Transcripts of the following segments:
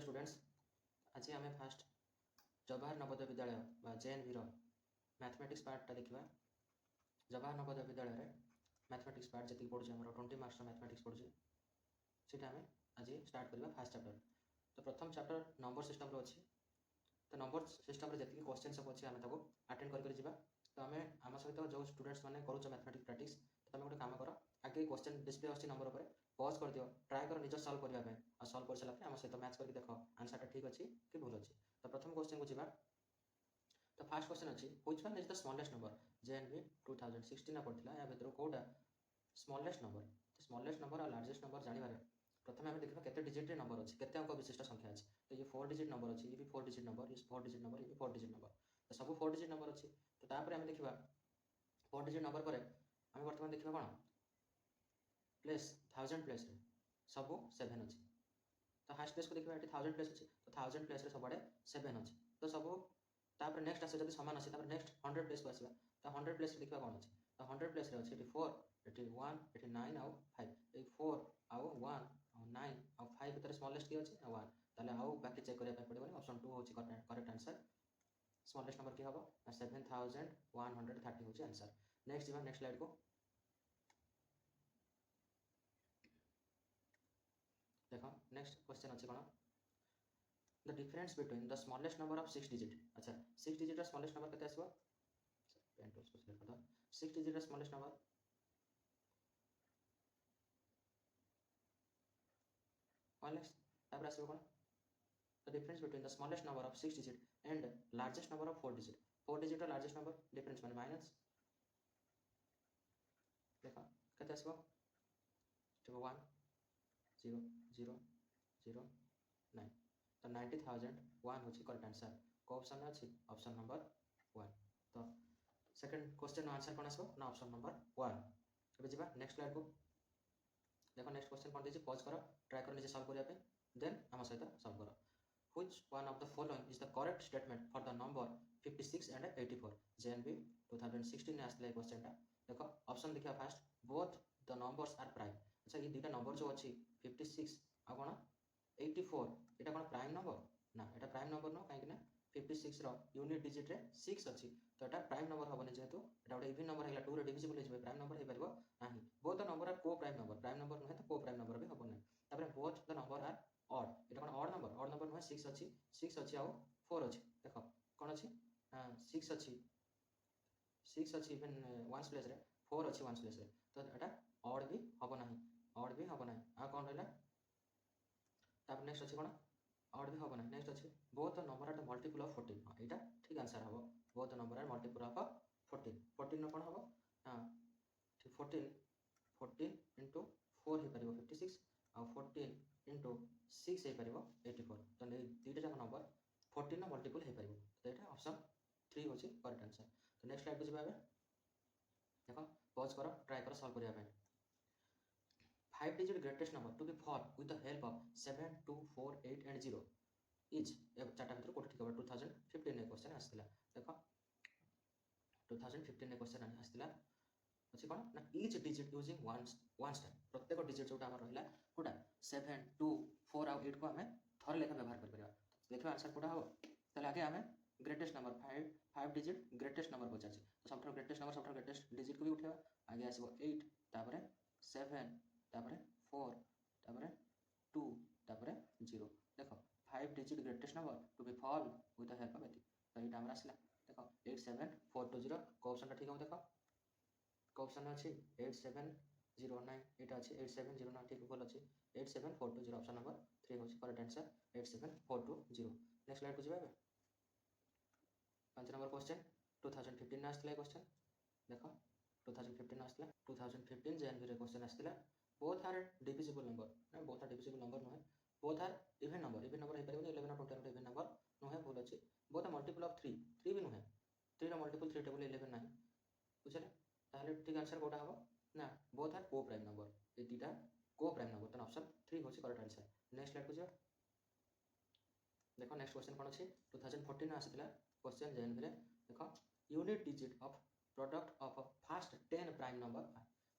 Students आज आम fast Jawahar Navodaya Vidyalaya JNV mathematics पार्टा देखा। जवाहर नवोदय विद्यालय मैथमेटिक्स पार्ट जी पढ़ुचे आम 20 मार्क्स मैथमेटिक्स पढ़ुचे से आज स्टार्ट करवा फास्ट चैप्टर। तो प्रथम चैप्टर नंबर सिस्टम अच्छी। तो नंबर सिस्टम जी क्वेश्चन सब अच्छे आम अटेंड कर। तो आम आम सहित जो स्टूडेंट्स मैंने करुच मैथमेटिक्स प्रैक्टिस तो तुम गोटे कम कर आगे क्वेश्चन डिस्प्ले अच्छी नंबर पर पॉज कर दियो ट्राए कर निज सल्व करने और सल्व कर सारा आम सहित मैच करके देख आंसर ठीक अच्छी कि भूल अच्छी। तो प्रथम क्वेश्चन को जावा। तो फास्ट क्वेश्चन अच्छी which one is the smallest number. JNV 2016 पढ़ा या भर कौटा स्मॉलेस्ट नंबर। तो स्मॉलेस्ट नंबर और लार्जेस्ट नंबर जानवर प्रथम आम देखा केते डिजिट नंबर अच्छी केते अंक विशिष्ट संख्या अच्छी। तो ये 4 डिजिट नंबर अच्छी, ये भी 4 डिजिट नंबर, ये 4 डिजिट नंबर, ये भी 4 डिजिट नंबर। तो सब 4 डिजिट नंबर अच्छी। तो तापर आम देखा 4 डिजिट नंबर पर आम बर्तमान देखा कौन प्लेस 1000 प्लेस सब 7 अच्छी। तो हास्ट प्लेस को देखा ये 1000 प्लेस अच्छी। तो 1000 प्लेस सब 7 अच्छी। तो सब तापर नेक्स्ट आसे जब सामान अच्छे नेक्स्ट 100 प्लेस को आसवा। तो 100 प्लेस देखा कौन अच्छी। तो 100 प्लेस अच्छे 4 ये 1 ये 9 आउ 5 ये 4 आउ 1 आउ 9 आउ 5 भितर स्मॉलेस्ट किए अच्छे 1 ताले आउ बाकी चेक करने पड़े। ऑप्शन 2 होची करेक्ट आंसर। स्मॉलेस्ट नंबर किए हम 7130 होची आंसर। नेक्स्ट जी नेक्स्ट स्लाइड को देखो। नेक्स्ट क्वेश्चन अच्छे कौन the difference between the smallest number of 6 digit. अच्छा 6 डिजिट स्मॉलेस्ट नंबर केते आसबो पेन टूल्स को सिलेक्ट कर दो। 6 डिजिट स्मॉलेस्ट नंबर तापर आसबो कौन the difference between the smallest number of 6 digit and largest number of 4 digit. 4 digit largest number difference माने minus देखो केते आसबो 1 0 0 0 9। तो 90,001 होची करेक्ट आंसर। को ऑप्शन में अच्छी ऑप्शन नंबर 1। तो सेकंड क्वेश्चन आंसर कौन आसबो ना ऑप्शन नंबर 1। अब जीवा नेक्स्ट स्लाइड को देखो। नेक्स्ट क्वेश्चन कौन देछि पॉज करो ट्राई करो निजे सॉल्व करिया पे देन आम सहित सॉल्व करो। Which one of the following is the correct statement for the number 56 and 84। JNV 2016 में आसले क्वेश्चन टा देखो। ऑप्शन देखिया first both the numbers are prime. अच्छा ये दुटा नंबर जो अच्छी 56 आ कोन 84 एटा कोन प्राइम नंबर ना एटा प्राइम नंबर न काहे कि ना 56 रो यूनिट डिजिट रे 6 अच्छी। तो एटा प्राइम नंबर हबने जेहेतु एटा गोटे इवन नंबर हैला 2 रे डिविजिबल हे प्राइम नंबर हे परबो नाही। Both the number are coprime number, prime number नहे तो को प्राइम नंबर भी हबो नै। तापर both the number are odd एटा कोन ऑड नंबर नहे 6 अच्छी 6 अच्छी आ 4 अच्छी। देखो कोन अच्छी 6 अच्छी 6 अच्छी इवन 1 प्लेस रे 4 अच्छी 1 प्लेस रे। तो एटा ऑड भी हबो नाही, ऑड भी हबो नाही। आ कोन रहला तापर नेक्स्ट अच्छी कौन ऑड भी हम ना। नेक्स्ट अच्छे both number are the multiple of 14। हाँ यहाँ ठीक आंसर हम both number are multiple of 14। 14 कौन हम हाँ 14 इंटू 4 हो पार 56 आ 14 इंटू 6 हो पार 84। तो दुईटा जाक नंबर 14 मल्टीपल हो पार। तो यहाँ ऑप्शन 3 होची करेक्ट आंसर। तो नेक्स्ट स्लाइड को जावा देखो पॉज करो ट्राई करो सॉल्व करने। 5 digit greatest number to be formed with the help of 7 2 4 8 and 0 is चार्टा भर कोटे ठीक है 2015 में क्वेश्चन आसला। देखो 2015 में क्वेश्चन आसला अच्छे कौन ना etch digit using one step. प्रत्येक डिजिट जो रहा कोटा 7 2 4 आउ 8 को आम थर लेखा व्यवहार कर देखा आंसर कोटा हम। तो आगे आम greatest number 5 digit greatest number पचार। तो सब ग्रेटेस्ट नंबर सब ग्रेटेस्ट डिजिट को भी उठेगा। आगे आसो 8 तापर 7 तापर 4 तापर 2 तापर 0। देखो 5 digit greatest number to be form with the help of eighty. तो ये आम आसला देखो 87420 को ऑप्शन ठीक हम देखो को ऑप्शन अच्छी 8709 यहाँ अच्छी 8709 ठीक भल अच्छी 87420 ऑप्शन नंबर 3 होची करेक्ट आंसर 87420। नेक्स्ट स्लाइड को जाबे 5 नंबर क्वेश्चन 2015 में आसला क्वेश्चन देखो 2015 आसला 2015 JNV रे क्वेश्चन आसला। Both are divisible number both are divisible number नुहे बोथ आर इवन नंबर हो पारे 11 और 20 इवन नंबर नुहे भूल अच्छी। बोथ आर मल्टीपल ऑफ 3 भी नुहे 3 रो मल्टीपल 3 टेबल 11 ना बुझले। ताहले ठीक आंसर कोटा हम ना both are coprime number ये दुटा को प्राइम नंबर। तो ऑप्शन 3 होची करेक्ट आंसर। नेक्स्ट स्लाइड को जा देखो। नेक्स्ट क्वेश्चन कौन अच्छी 2014 में आसला क्वेश्चन JNV रे देखो unit digit of product of first 10 prime number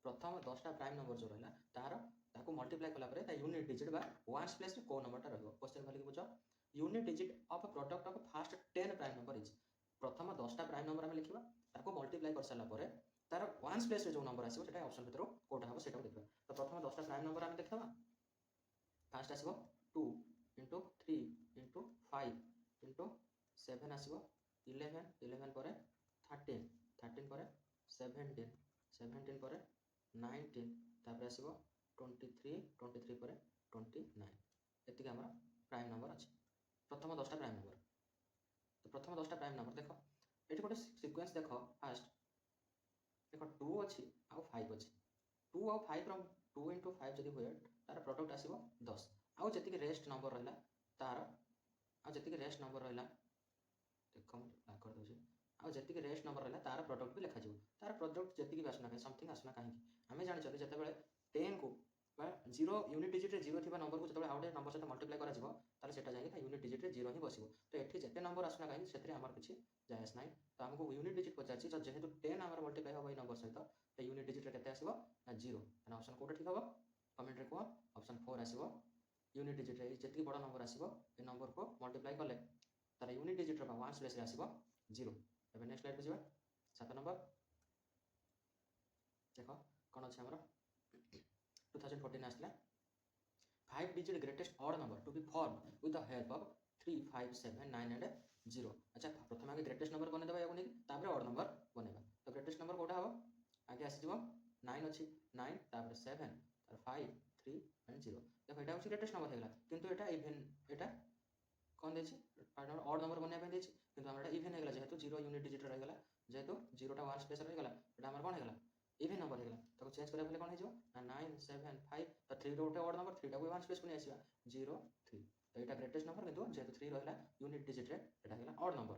प्रथम 10टा प्राइम नंबर जो रहा तार ताको मल्टीप्लाई कला परे ता यूनिट डिजिट बा वन्स प्लेस रे को नंबरटा रहबो क्वेश्चन भली बुझ unit digit of a product of first 10 prime number is प्रथम 10टा प्राइम नंबर हम लिखिबा ताको मल्टीप्लाई कर साला परे तार वन्स प्लेस रे जो नंबर आसीबो सेटा ऑप्शन भितर कोटा हबो सेटा देखबा तो प्रथम 10टा प्राइम नंबर हम देखथबा फर्स्ट आसीबो 2 into 3 into 5 into 7 आसीबो 11 11 पर 13 13 पर 17 17 पर 19 तापर आसीबो 23 23 पर 29 एतिक हमरा प्राइम नंबर अछि प्रथम 10टा प्राइम नंबर तो प्रथम 10टा प्राइम नंबर देखो एठी गोटे सीक्वेंस देखो फास्ट देखो 2 अछि आ 5 अछि 2 आ 5 रो 2 into 5 जदी होय तार प्रोडक्ट आसीबो 10 आउ जति रेस्ट नंबर रहला तार आ जति रेस्ट नंबर रहला देखो मैं कर दउछि आ जति रेस्ट नंबर रहला तार प्रोडक्ट भी लिखा जिवो तार प्रोडक्ट जति भी आसना समथिंग आसना काहे हमें जानि छथि जते बेले 10 को बा 0 यूनिट डिजिट रे 0 थिबा नंबर को जते बेले आउटे नंबर सहित मल्टीप्लाई करा जिवो ताले सेटा जाई ता यूनिट डिजिट रे 0 ही बसिबो तो एठी जते नंबर आसना काहे सेतरे हमर किछि जायस नाही तो हमको यूनिट डिजिट पचाछि तो जेहेतु 10 हमर मल्टीप्लाई होबो ई नंबर सहित तो यूनिट डिजिट रे केते आसीबो ना 0 ना ऑप्शन कोटा ठीक हबो कमेंट रे को ऑप्शन 4 आसीबो यूनिट डिजिट रे जति बड़ा नंबर आसीबो ए नंबर को मल्टीप्लाई करले तार यूनिट डिजिट रे वन्स प्लेस रे आसीबो 0 एबे नेक्स्ट स्लाइड पे जिबा 7 नंबर देखो कोन अछि हमर 2014 आसला 5 digit greatest odd number to be formed with the help of 3 5 7 9 and 0 अच्छा प्रथम आगे ग्रेटेस्ट नंबर बने देबा याको नै तापर ऑड नंबर बनेबा तो ग्रेटेस्ट नंबर कोटा हो आगे आसी जिवो 9 अछि 9 तापर 7 तापर 5 3 and 0 देखो एटा होछि ग्रेटेस्ट नंबर हेगला किंतु एटा इवन एटा कोन देछि पार्टनर ऑड नंबर बने पे देछि किंतु हमरा इवन हेगला जेहेतु 0 यूनिट डिजिट रह गेला जेहेतु 0 टा 1 स्पेस रह गेला एटा हमर कोन हेगला इवन नंबर हेगला ताको चेंज करे पले कोन हे जो 9 7 5 तो 3 रो ऑड नंबर 3 टा को 1 स्पेस को नै आसीबा 0 3 तो एटा ग्रेटेस्ट नंबर किंतु जेहेतु 3 रहला यूनिट डिजिट रे एटा हेगला ऑड नंबर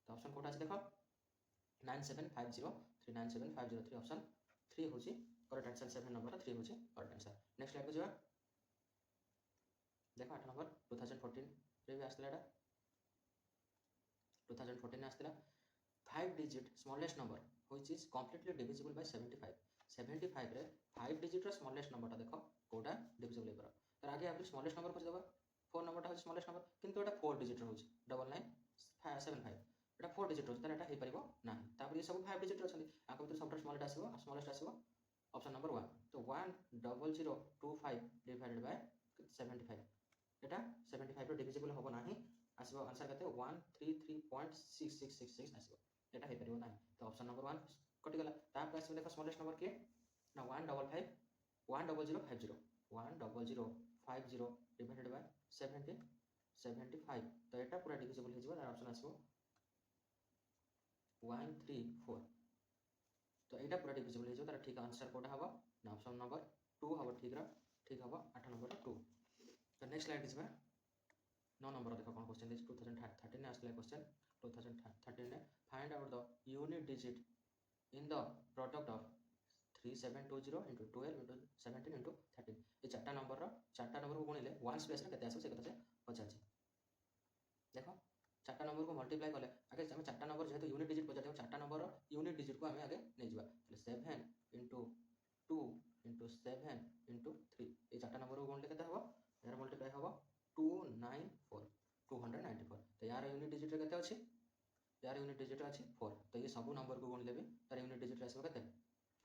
तो ऑप्शन कोटा अछि देखो 97503 97503 ऑप्शन 3 होछि करेक्ट आंसर 7 नंबर 3 होछि करेक्ट आंसर नेक्स्ट स्लाइड को जिवा देखो 8 नंबर 2014 रे भी आस्तला एटा 2014 आस्तला 5 digit smallest number which is completely divisible by 75 75 रे 5 digit रो smallest number ता देखो कोटा divisible पर तर आगे आप smallest number पर देबा 4 नंबर ता smallest number किंतु एटा 4 digit रो होछि 9975 एटा 4 digit रो तर एटा हे परिबो नाही तापर ये सब 5 digit रो छथि आको भीतर सबटा smallest आसीबो ऑप्शन नंबर 1 तो 10025 divided by 75 Etah 75 row divisible होबो नाही आसीबो आंसर कते 133.6666 आसीबो एटा हे परिबो नाही तो ऑप्शन नंबर 1 कटि गला तापर आसीबो देखो स्मॉलेस्ट नंबर के ना 155 10050 10050 डिवाइडेड बाय 70 75 तो एटा पूरा डिविजिबल हे जिवो तार ऑप्शन आसीबो 134 तो एटा पूरा डिविजिबल हे जिवो तार ठीक आंसर कोटा हबो ना ऑप्शन नंबर 2 हबो ठीक हबो 8 नंबर 2 तो नेक्स्ट स्लाइड इज 9 नंबर देखो कौन क्वेश्चन दिस 2013 आसला क्वेश्चन 2013 ने find out the unit digit in the product of 3720 into 12 into 17 into 13 ये चारटा नंबर को गुणिले 1 स्पेस रे केते आसो से कथा से पचाछि देखो चारटा नंबर को मल्टीप्लाई करले आगे हम चारटा नंबर जेहेतु यूनिट डिजिट पचाछि चारटा नंबर यूनिट डिजिट को हमें आगे नै जिबा 7 into 2 into 7 into 3 ये चारटा नंबर को गुणिले केते हबो यार मल्टीप्लाई हबो 294 तो यार यूनिट डिजिट केते अछि यार यूनिट डिजिट अछि 4 तो ये सब नंबर को गुण लेबे तार यूनिट डिजिट आसीबो केते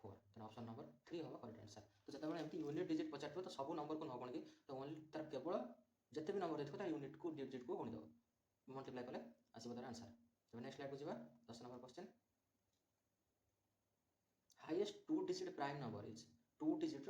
4 तो ऑप्शन नंबर 3 होबा करेक्ट आंसर तो जते बेले एमटी यूनिट डिजिट पचाटबो तो सब नंबर को न गुण की तो ओनली तार केवल जते भी नंबर देखो तार यूनिट को डिजिट को गुण दो मल्टीप्लाई करले आसीबो तार आंसर तो नेक्स्ट स्लाइड को जिबा 10 number question highest 2 digit prime number is 2 digit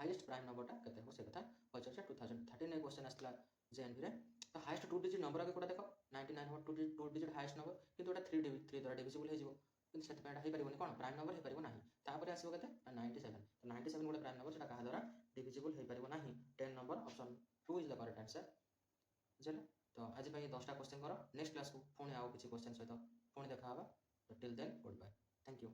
highest prime number टा केते हो से कथा पचास 2013 ने क्वेश्चन आसला जेएनबी रे तो हाईएस्ट 2 डिजिट नंबर आगे कोटा देखो 99 हो 2 डिजिट हाईएस्ट नंबर किंतु एटा 3 द्वारा डिविजिबल हे जिवो किंतु सेट पेटा हे परिबोनी कोन प्राइम नंबर हे परिबो नाही तापर आसीबो केते 97 तो 97 गोटे प्राइम नंबर सेटा कहा द्वारा डिविजिबल हे परिबो नाही 10 number option 2 is the correct answer बुझले तो आज पई 10टा क्वेश्चन करो नेक्स्ट क्लास को पुणी आउ किछि क्वेश्चन सहित पुणी देखा हबा तो till then goodbye thank you.